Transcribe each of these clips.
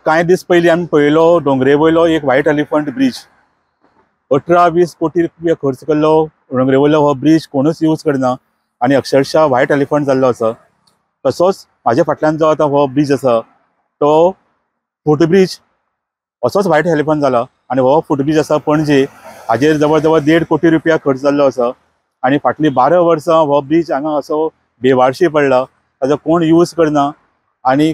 कांय दीस पयलीं आमी पळयलो दोंगरे वयलो एक व्हायट एलिफंट ब्रिज 18-20 कोटी रुपया खर्च केल्लो दोंगरे वयलो हो ब्रिज कोणूच यूज करना आनी अक्षरशः व्हायट एलिफंट जाल्लो आसा। तसोच म्हाज्या फाटल्यान जो आतां हो ब्रिज आसा तो फुटब्रिज असोच व्हायट एलिफंट जाला आनी हो फुटब्रिज आसा पणजे हाजेर जवळ जवळ 1.5 कोटी रुपया खर्च जाल्लो आसा आनी फाटली 12 वर्सां हो ब्रिज हांगा असो बेवारशी पडला, ताजो कोण यूज करना आनी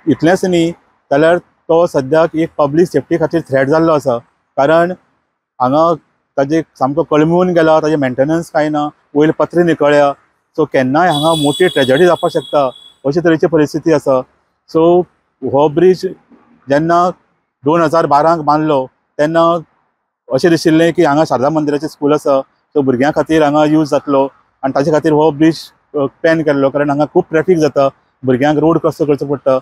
इतलेंच न्ही जाल्यार तो सद्याक एक पब्लीक सेफ्टी खातीर थ्रेट जाल्लो आसा। कारण हांगा ताजे सामको कळमेवन गेला, ताजे मेंटेनन्स कांय ना, वयर पत्रे निकळ्या, सो केन्नाय हांगा मोठी ट्रेजेडी जावपाक शकता अशे तरेची परिस्थिती आसा। सो हो ब्रिज जेन्ना 2012 बांदलो तेन्ना अशें दिशिल्लें की हांगा शारदा मंदिराचें स्कूल आसा सो भुरग्यां खातीर हांगा यूज जातलो आनी ताचे खातीर हो ब्रिज प्लॅन केल्लो, कारण हांगा खूब ट्रॅफिक जाता, भुरग्यांक रोड क्रॉस करचो पडटा।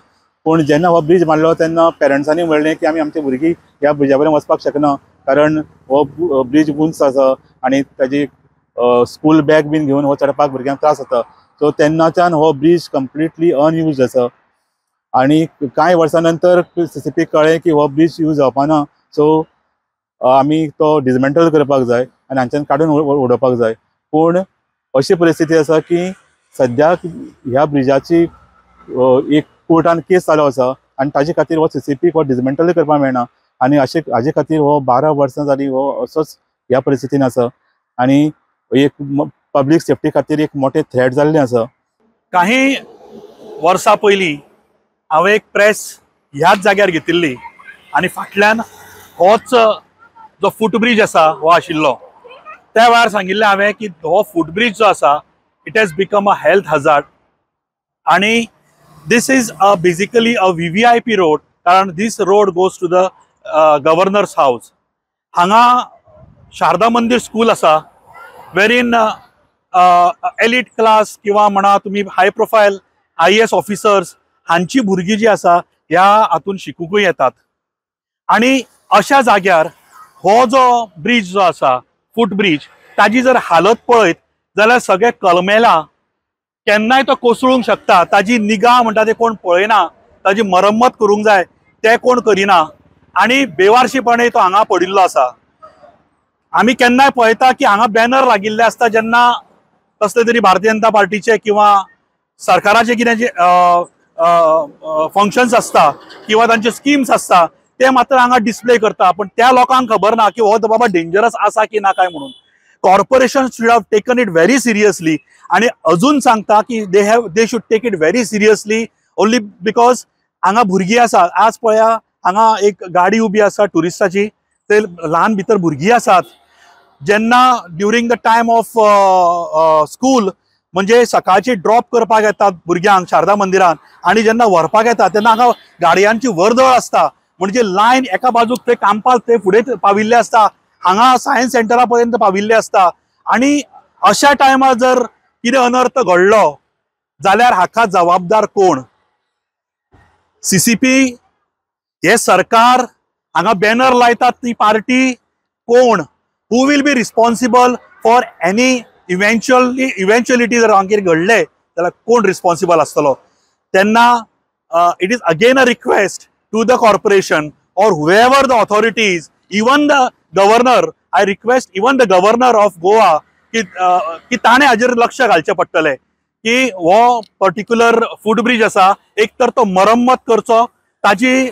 पूण जेन्ना हो ब्रिज बांदलो तेन्ना पेरंट्सांनी म्हणलें की आमी आमची भुरगीं ह्या ब्रिजा वयल्यान वचपाक शकना, कारण हो ब्रिज उंच आसा आनी ताजी स्कूल बॅग बीन घेवन हो चडपाक भुरग्यांक त्रास जाता। सो तेन्नाच्यान हो ब्रिज कंप्लिटली अनयूज आसा आनी कांय वर्सां नंतर CCP कळ्ळें की हो ब्रिज यूज जावपाना, सो आमी तो डिसमेंटल करपाक जाय आनी हांच्यान काडून उडोवपाक जाय। पूण अशी परिस्थिती आसा की सद्याक ह्या ब्रिजाची एक कोर्टान केस चालू आसा आनी ताजे खातीर हो CCP हो डिसमेंटल करपाक मेळना आनी हाजे खातीर हो 12 वर्सां जालीं हो असोच ह्या परिस्थितीन आसा आनी एक पब्लीक सेफ्टी खातीर एक मोठे थ्रेट जाल्लें आसा। काही वर्सां पयलीं हांवें एक प्रेस ह्याच जाग्यार घेतिल्ली आनी फाटल्यान होच जो फुटब्रिज आसा हो आशिल्लो। त्या वेळार सांगिल्लें हांवें की हो फुटब्रिज जो आसा it has become a health hazard आनी this is basically a VVIP road, कारण this road goes to the governor's house. हांगा शारदा मंदिर स्कूल आसा वेरीन एलीट क्लास किंवा म्हणा तुम्ही हाय प्रोफायल IAS ऑफिसर्स हांची भुरगीं जी आसा ह्या हातून शिकूंकूय येतात आनी अशा जाग्यार हो जो ब्रिज जो आसा फूट ब्रिज ताजी जर हालत पळयत जाल्यार सगळे कलमेला, केन्नाय तो कोसळूंक शकता, ताजी निगा म्हणटा ते कोण पळयना, ताजी मरम्मत करूंक जाय ते कोण करिना आनी बेवारशीपणे तो हांगा पडिल्लो आसा। आमी केन्नाय पळयता की हांगा बॅनर लागिल्ले आसता जेन्ना कसले तरी भारतीय जनता पार्टीचे किंवा सरकाराचे कितें जे फंक्शन्स असता किंवा तांचे स्किम्स असता ते मात्र हांगा डिस्प्ले करता, पण त्या लोकांक खबर ना की हो बाबा डेंजरस आसा की ना काय म्हणून। Corporation should have taken it very seriously आणि अजून सांगता की they should take it very seriously only because हांगा भुरगीं आसा। आज पळया हांगा एक गाडी उबी आसा टुरिस्टाची, ते ल्हान भितर भुरगीं आसात। जेन्ना during the time of school म्हणजे सकाळची ड्रॉप करपाक येतात भुरग्यांक शारदा मंदिरान आणि जेन्ना व्हरपाक येतात तेन्ना हांगा गाडयांची वर्दळ असता, म्हणजे लायन एका बाजूक ते कांपाल ते फुडें पाविल्ले असता, हांगा सायन्स सेंटरा पर्यंत पाविल्ले असता आनी अशा टायमार जर कितें अनर्थ घडलो जाल्यार हाका जबाबदार कोण? CCP, हे सरकार, हांगा बॅनर लायतात ती पार्टी कोण? Who will be responsible for any eventuality जर हांगेर घडले जाल्यार कोण रिस्पॉन्सिबल आसतलो? तेन्ना it is again a request to the corporation or whoever the authorities, even the governor, I request even the governor of Goa की ताणे हाजेर लक्ष घालचे पडटले की हो पर्टिक्युलर फूट ब्रिज आसा एक तर तो मरम्मत करचो, ताजी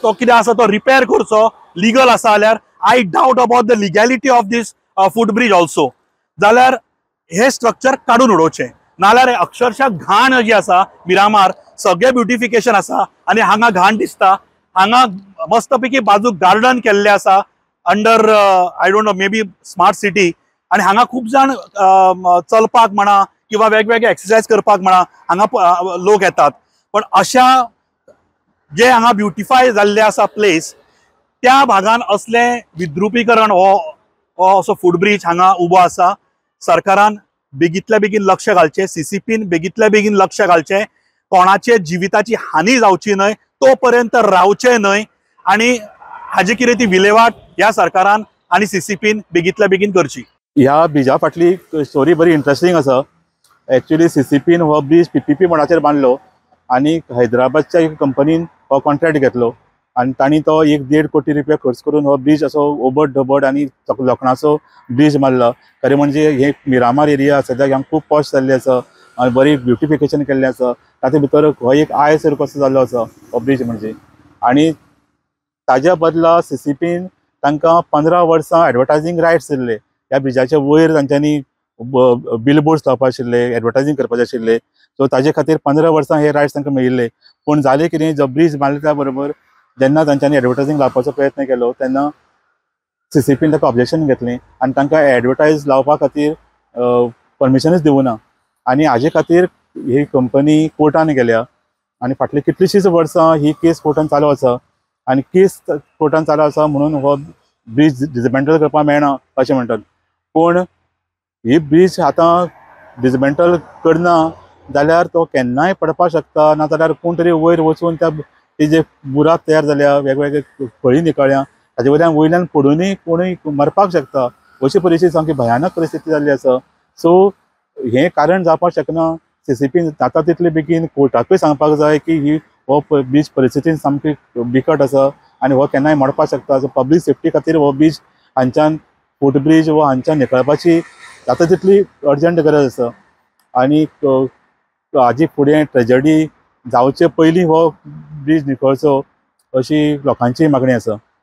तो कितें आसा तो रिपेर करचो, लिगल आसा जाल्यार I doubt about the legality of these foot bridge also, जाल्यार हे स्ट्रक्चर काडून उडोवचें, नाल्यार अक्षरशः घाण जी आसा मिरामार सगळे ब्युटिफिकेशन आसा आनी हांगा घाण दिसता। हांगा मस्तपैकी बाजूक गार्डन केल्ले आसा under I don't know may be smart city आनी हांगा खूब जाण चलपाक म्हणा किंवा वेगवेगळे एक्सरसाइज करपाक म्हणा हांगा लोक येतात, पण अशा जे हांगा ब्युटिफाय जाल्ले आसा प्लेस त्या भागान असले विद्रुपीकरण हो असो फूट ब्रिज हांगा उबो आसा। सरकारान बेगीतल्या बेगीन लक्ष घालचें, CCPन बेगीतल्या बेगीन लक्ष घालचें, कोणाचे जिविताची हानी जावची न्हय तो पर्यंत रावचे न्हय आनी हाजी कितें ती विलेवाट ह्या सरकारान आनी CCPन बेगीतल्या बेगीन करची। ह्या ब्रिजा फाटली स्टोरी बरी इंटरेस्टिंग आसा। एक्चुअली CCPन हो ब्रिज PPP मोडाचेर बांदलो आनी हैदराबादच्या एक कंपनीन हो कॉन्ट्रॅक्ट घेतलो आनी तांणी तो 1.5 कोटी रुपया खर्च करून हो ब्रीज असो ओबड धबड आनी लोखणाचो ब्रीज मारलो. खरें म्हणजे हे मिरामार एरिया सद्याक हांगा खूब पॉश जाल्ली आसा आनी बरी ब्युटिफिकेशन केल्लें आसा. तातूंत भितर हो एक आय सारको कसो जाल्लो आसा हो ब्रीज म्हणजे. आनी ताज्या बदला CCPन तांकां 15 वर्सां एडवर्टायझींग रायट्स दिल्ले. ह्या ब्रिजाच्या वयर तांच्यांनी बिलबोर्ड्स लावपाक आशिल्ले, एडवर्टायझींग करपाचें आशिल्लें. सो ताजे खातीर 15 वर्सां हे रायट्स तांकां मेळिल्ले. पूण जालें कितें, जो ब्रीज बांदले त्या बरोबर जेन्ना तांच्यांनी एडवर्टायझींग लावपाचो प्रयत्न केलो तेन्ना CCPन ताका ऑब्जेक्शन घेतलें आनी तांकां एडवर्टायज लावपा खातीर परमिशनूच दिवना. आनी हाजे खातीर ही कंपनी कोर्टान गेल्या आनी फाटली कितलींशींच वर्सां ही केस कोर्टान चालू आसा. आनी केस कोर्टान चालू आसा म्हणून हो ब्रीज डिसमेंटल करपाक मेळना अशें म्हणटात. पूण ही ब्रीज आतां डिसमेंटल करना जाल्यार तो केन्नाय पडपाक शकता. नाजाल्यार कोण तरी वयर वचून ते जे बुराक तयार जाल्या, वेगवेगळे खळी निकळ्ळ्या, ताजे वयल्यान पडूनय कोणूय मरपाक शकता. अशी परिस्थिती सामकी भयानक परिस्थिती जाल्ली आसा. सो हें कारण जावपाक शकना. CCPन जाता तितले बेगीन कोर्टाकूय सांगपाक जाय की ही हो ब्रीज परिस्थितीन सामकी बिकट आसा आनी हो केन्नाय मोडपाक शकता. सो पब्लीक सेफ्टी खातीर हो ब्रीज हांच्यान फूटब्रीज वो हांच्यान निकळपाची जाता तितली अर्जंट गरज आसा. आनी हाजी फुडें ट्रेजडी जावचे पयलीं हो ब्रीज निकळचो अशी लोकांची मागणी आसा.